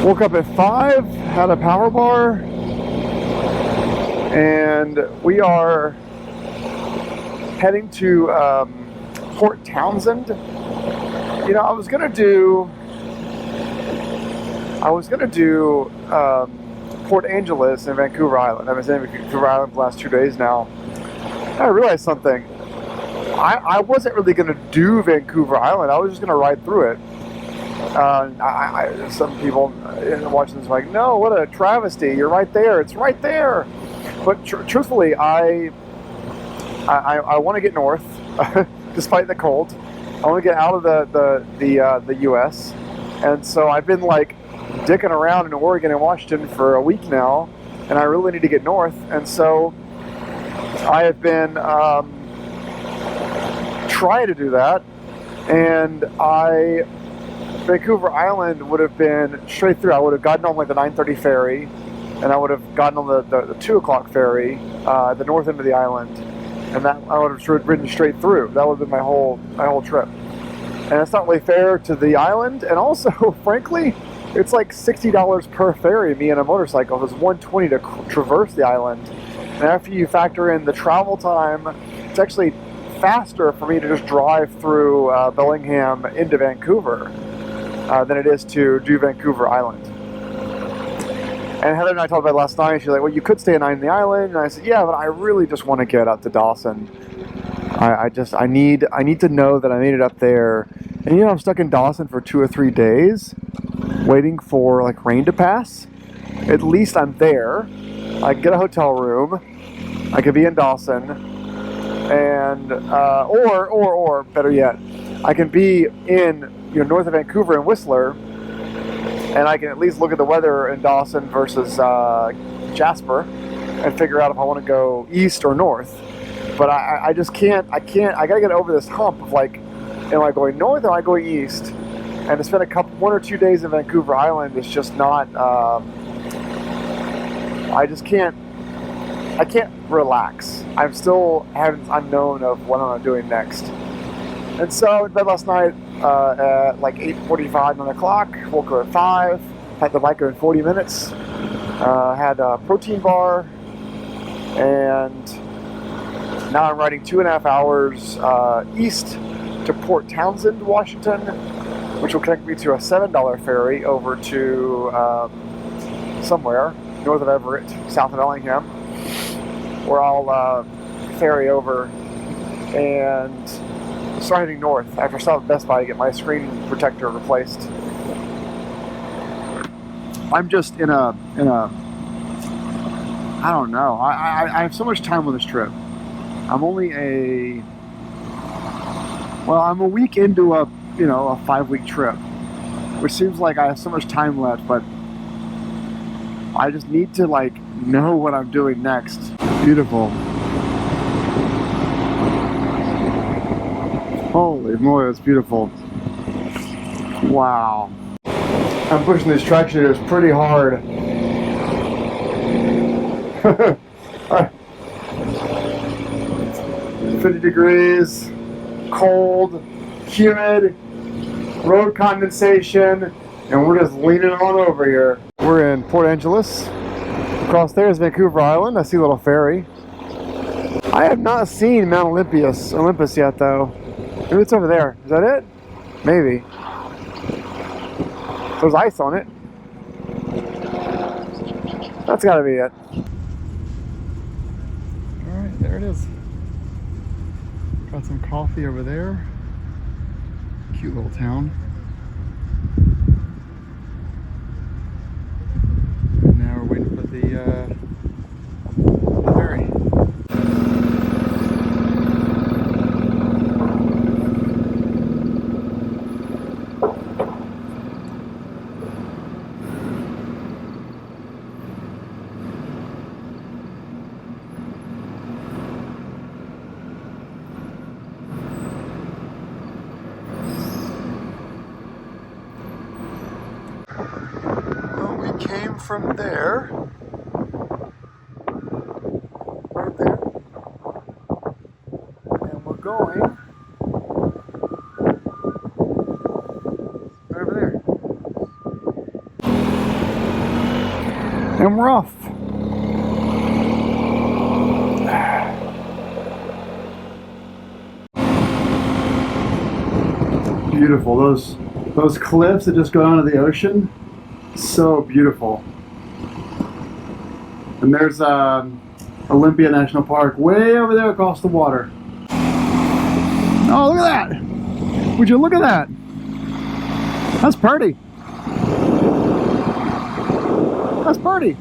Woke up at 5, had a power bar, and we are heading to Port Townsend. You know, I was gonna do Port Angeles and Vancouver Island. I've been saying Vancouver Island for the last 2 days now. I realized something. I wasn't really gonna do Vancouver Island. I was just gonna ride through it. Some people watching this are like, no, what a travesty! You're right there. It's right there. But truthfully, I want to get north, despite the cold. I want to get out of the U.S. And so I've been like dicking around in Oregon and Washington for a week now, and I really need to get north. And so I have been trying to do that, and Vancouver Island would have been straight through. I would have gotten on like the 9:30 ferry, and I would have gotten on the 2 o'clock ferry at the north end of the island, and that I would have ridden straight through. That would have been my whole trip. And it's not really fair to the island, and also, frankly, it's like $60 per ferry, me and a motorcycle. It was $120 to traverse the island. And after you factor in the travel time, it's actually faster for me to just drive through Bellingham into Vancouver than it is to do Vancouver Island. And Heather and I talked about it last night. She's like, well, you could stay a night in the island. And I said, yeah, but I really just want to get up to Dawson. I need to know that I made it up there. And you know, I'm stuck in Dawson for 2 or 3 days waiting for like rain to pass. At least I'm there. I can get a hotel room. I could be in Dawson. And or better yet, I can be in north of Vancouver in Whistler, and I can at least look at the weather in Dawson versus Jasper and figure out if I want to go east or north. But I just can't. I gotta get over this hump of like, am I going north or am I going east? And to spend 1 or 2 days in Vancouver Island is just not. I just can't. I can't relax. I'm still having this unknown of what I'm doing next. And so I went to bed last night at like 8:45, 9 o'clock. Woke up at 5. Had the biker in 40 minutes. Had a protein bar. And now I'm riding 2.5 hours east to Port Townsend, Washington, which will connect me to a $7 ferry over to somewhere north of Everett, south of Bellingham, where I'll ferry over and start heading north after I stop at Best Buy to get my screen protector replaced. I'm just in a I don't know. I have so much time on this trip. I'm only I'm a week into a 5-week trip, which seems like I have so much time left, but I just need to like know what I'm doing next. Beautiful. Holy moly, that's beautiful. Wow. I'm pushing these traction gears pretty hard. 50 degrees, cold, humid, road condensation, and we're just leaning on over here. We're in Port Angeles. Across there is Vancouver Island. I see a little ferry. I have not seen Mount Olympus yet, though. Maybe it's over there. Is that it? Maybe. There's ice on it. That's gotta be it. Alright, there it is. Got some coffee over there. Cute little town. And now we're waiting for the ferry. Came from there, right there, and we're going over there. And we're off. Beautiful. Those cliffs that just go down to the ocean, so beautiful. And there's Olympia National Park way over there across the water. Oh, look at that! Would you look at that? That's pretty. That's pretty.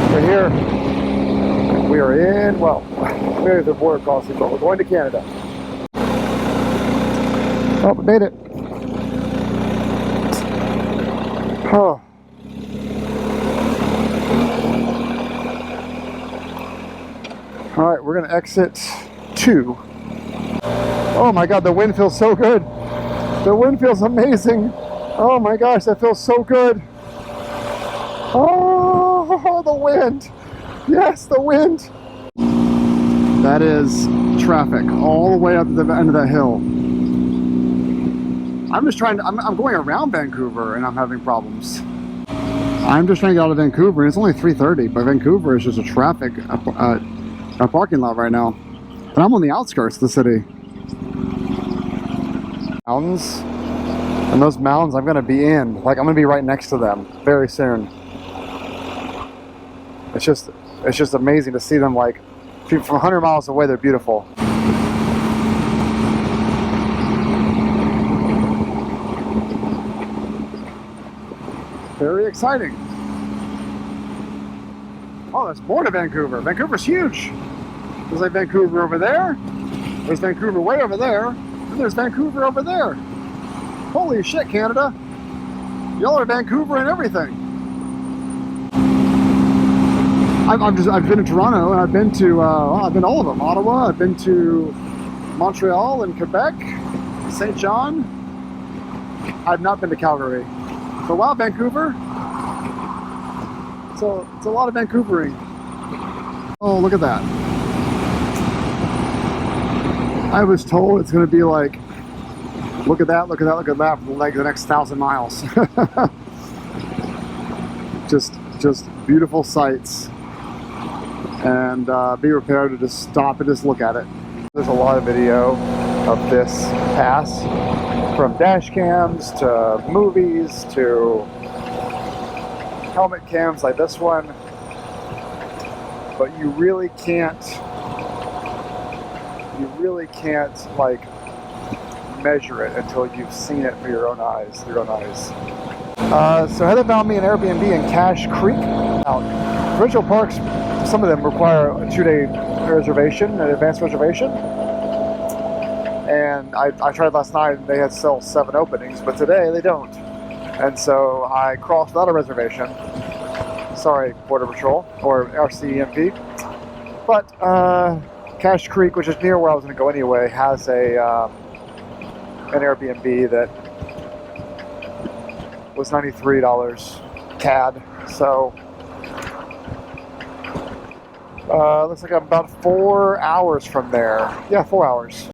We're here. We are in, well, we're at the border crossing, but we're going to Canada. Oh, we made it. Oh. All right, we're going to exit 2. Oh my God, the wind feels so good. The wind feels amazing. Oh my gosh, that feels so good. Oh, the wind. Yes, the wind. That is traffic all the way up to the end of that hill. I'm just trying to, I'm going around Vancouver and I'm having problems. I'm just trying to get out of Vancouver and it's only 3:30, but Vancouver is just a traffic a parking lot right now. And I'm on the outskirts of the city. Mountains. And those mountains I'm going to be in. Like, I'm going to be right next to them very soon. It's just amazing to see them, like, from 100 miles away, they're beautiful. Very exciting. Oh, there's more to Vancouver. Vancouver's huge. There's like Vancouver over there. There's Vancouver way over there. And there's Vancouver over there. Holy shit, Canada. Y'all are Vancouver and everything. I've been to Toronto and I've been to all of them. Ottawa, I've been to Montreal and Quebec, St. John. I've not been to Calgary. But wow, Vancouver. So it's a lot of Vancouvering. Oh, look at that. I was told it's going to be like, look at that, look at that, look at that for like the next 1,000 miles. just beautiful sights. And be prepared to just stop and just look at it. There's a lot of video of this pass, from dash cams to movies to helmet cams like this one, but you really can't like measure it until you've seen it for your own eyes. So Heather found me an Airbnb in Cache Creek. Now, provincial parks, some of them require a 2-day reservation, an advanced reservation. And I tried last night and they had still 7 openings, but today they don't. And so I crossed without a reservation. Sorry, Border Patrol or RCMP. But Cache Creek, which is near where I was going to go anyway, has an Airbnb that was $93 CAD. So looks like I'm about 4 hours from there. Yeah, 4 hours.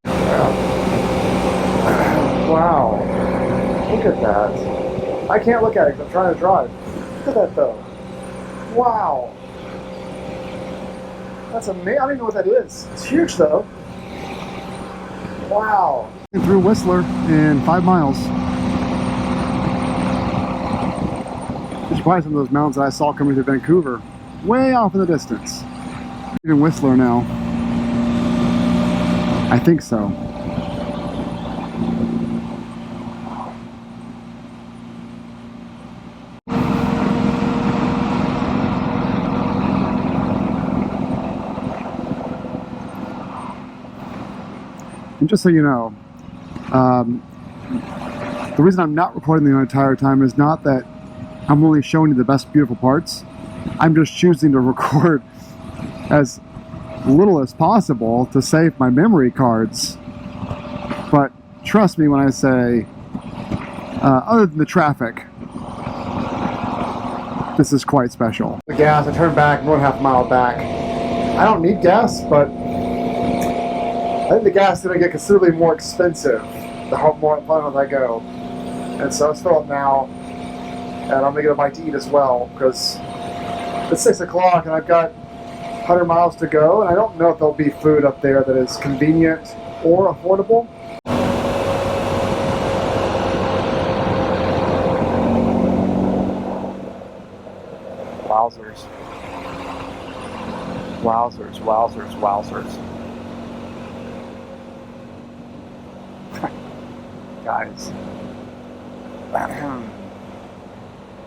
Wow. Look at that. I can't look at it because I'm trying to drive. Look at that though. Wow. That's amazing. I don't even know what that is. It's huge though. Wow. Through Whistler in 5 miles. There's probably some of those mountains that I saw coming to Vancouver. Way off in the distance. Even Whistler now. I think so. And just so you know, the reason I'm not recording the entire time is not that I'm only showing you the best beautiful parts. I'm just choosing to record as little as possible to save my memory cards. But trust me when I say, other than the traffic, this is quite special. The gas, I turned back 1.5 mile back. I don't need gas, but I think the gas is going to get considerably more expensive the more farther I go. And so let's fill up now. And I'm going to get a bite to eat as well because it's 6 o'clock and I've got 100 miles to go. And I don't know if there'll be food up there that is convenient or affordable. Wowzers. Wowzers, wowzers, wowzers. Guys.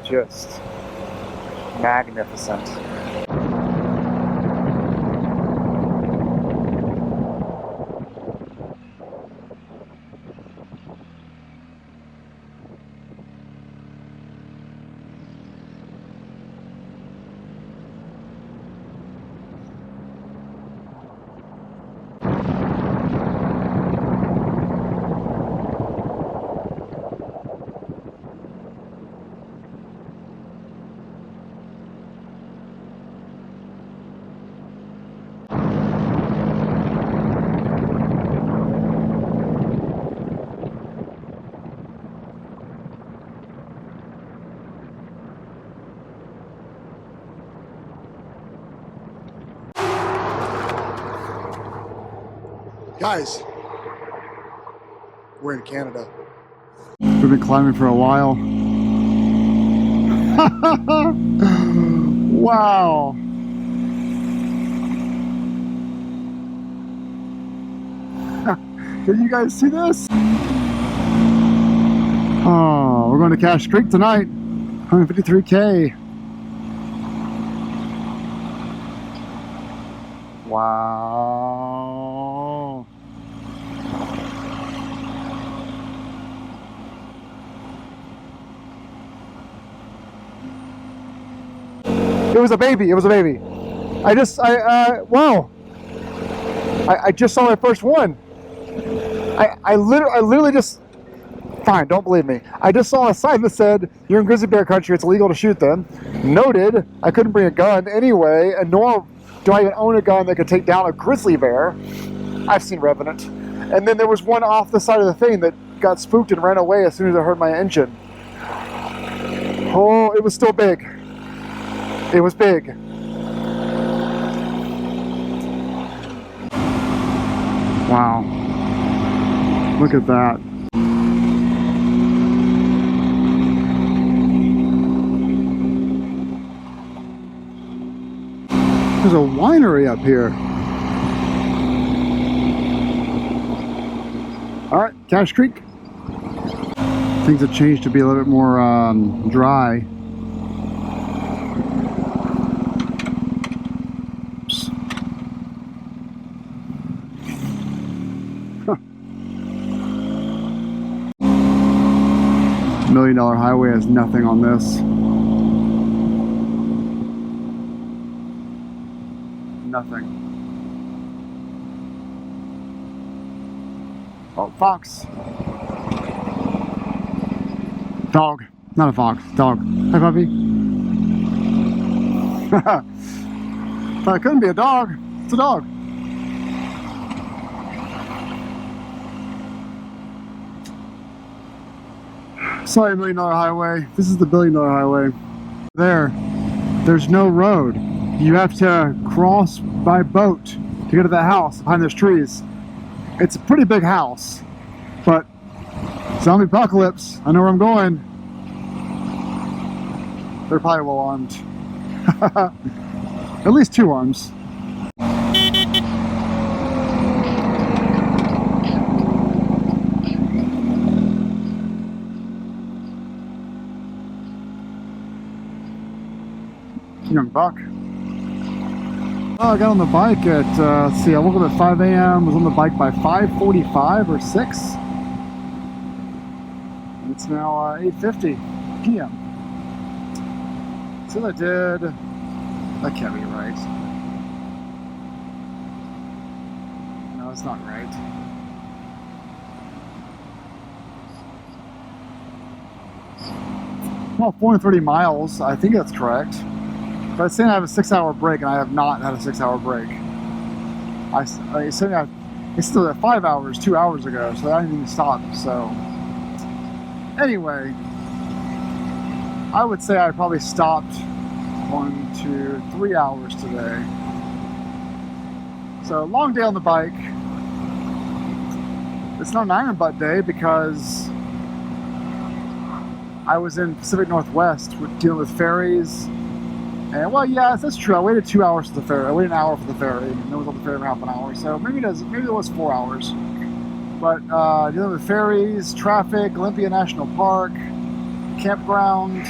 Just magnificent. Guys, we're in Canada. We've been climbing for a while. Wow. Can you guys see this? Oh, we're going to Cache Creek tonight. 153K. Wow. It was a baby. It was a baby. Wow. I just saw my first one. I literally just, fine, don't believe me. I just saw a sign that said, you're in grizzly bear country, it's illegal to shoot them. Noted, I couldn't bring a gun anyway, and nor do I even own a gun that could take down a grizzly bear. I've seen Revenant. And then there was one off the side of the thing that got spooked and ran away as soon as I heard my engine. Oh, it was still big. It was big. Wow. Look at that. There's a winery up here. All right, Cache Creek. Things have changed to be a little bit more dry. Oops. Huh. $1 Million Highway has nothing on this. Nothing. Oh, fox. Dog. Not a fox. Dog. Hi, puppy. But it couldn't be a dog. It's a dog. Sorry, $1 Million Highway. This is the $1 Billion Highway. There's no road. You have to cross by boat to get to that house behind those trees. It's a pretty big house, but zombie apocalypse. I know where I'm going. They're probably well armed. At least 2 arms. Young buck. Oh, I got on the bike at, let's see, I woke up at 5 a.m., was on the bike by 5:45 or 6. It's now 8:50 p.m. So I did, that can't be right. No, it's not right. Well, 430 miles, I think that's correct. But it's saying I have a 6-hour break, and I have not had a 6-hour break. It's saying I have It's still at 5 hours 2 hours ago, so I didn't even stop. So anyway, I would say I probably stopped 1, 2, 3 hours today. So long day on the bike. It's not an iron butt day because I was in Pacific Northwest dealing with ferries. And well, yeah, that's true. I waited 2 hours for the ferry. I waited an hour for the ferry, and I was on the ferry for half an hour. So maybe it was 4 hours. But dealing with ferries, traffic, Olympia National Park, campground,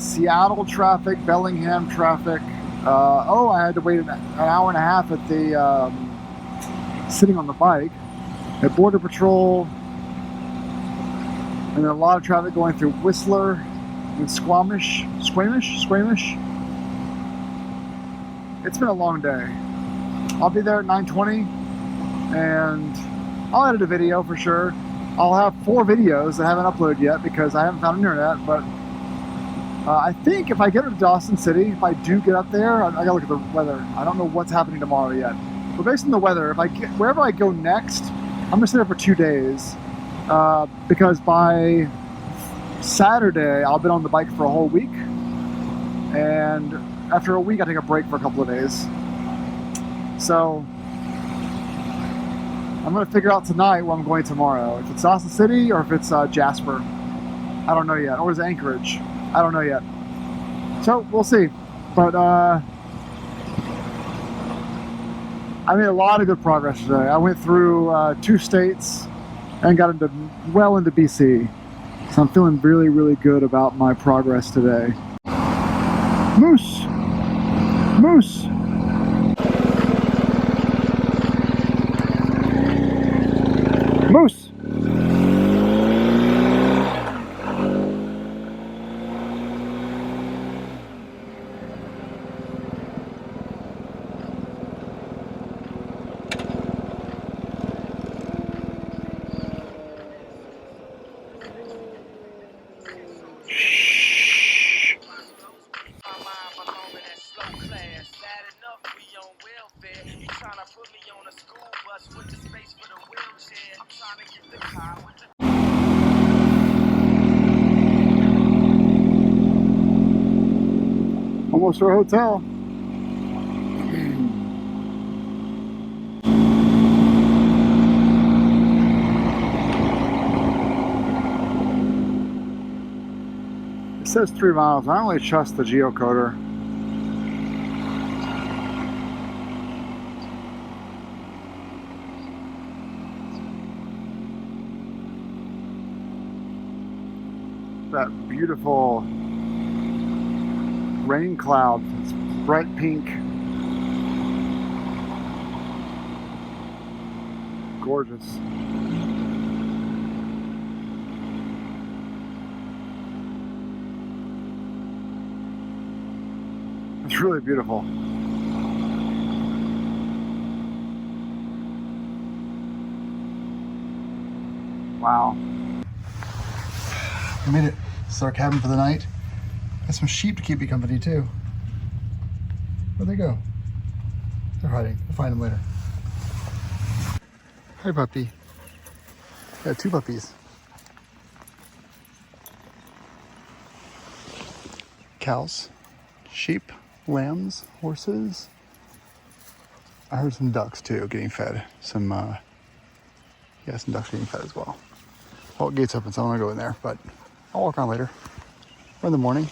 Seattle traffic, Bellingham traffic. I had to wait an hour and a half at the sitting on the bike at Border Patrol, and then a lot of traffic going through Whistler and Squamish. It's been a long day. I'll be there at 9:20, and I'll edit a video for sure. I'll have 4 videos that I haven't uploaded yet because I haven't found internet, but I think if I get to Dawson City, if I do get up there, I gotta look at the weather. I don't know what's happening tomorrow yet. But based on the weather, wherever I go next, I'm gonna stay there for 2 days because by Saturday I'll be on the bike for a whole week, and after a week I take a break for a couple of days. So I'm gonna figure out tonight where I'm going tomorrow. If it's Dawson City or if it's Jasper. I don't know yet. Or is it Anchorage? I don't know yet. So we'll see. But I made a lot of good progress today. I went through 2 states and got well into BC. So I'm feeling really, really good about my progress today. Moose! Moose! Moose! Almost to our hotel. It says 3 miles. I don't really trust the geocoder. That beautiful rain cloud. It's bright pink. Gorgeous. It's really beautiful. Wow. We made it. This is our cabin for the night. Got some sheep to keep me company too. Where'd they go? They're hiding. We'll find them later. Hi, puppy. Got 2 puppies. Cows, sheep, lambs, horses. I heard some ducks too getting fed. Some ducks getting fed as well. Well, gate's open, so I'm gonna go in there, but I'll walk around later or in the morning.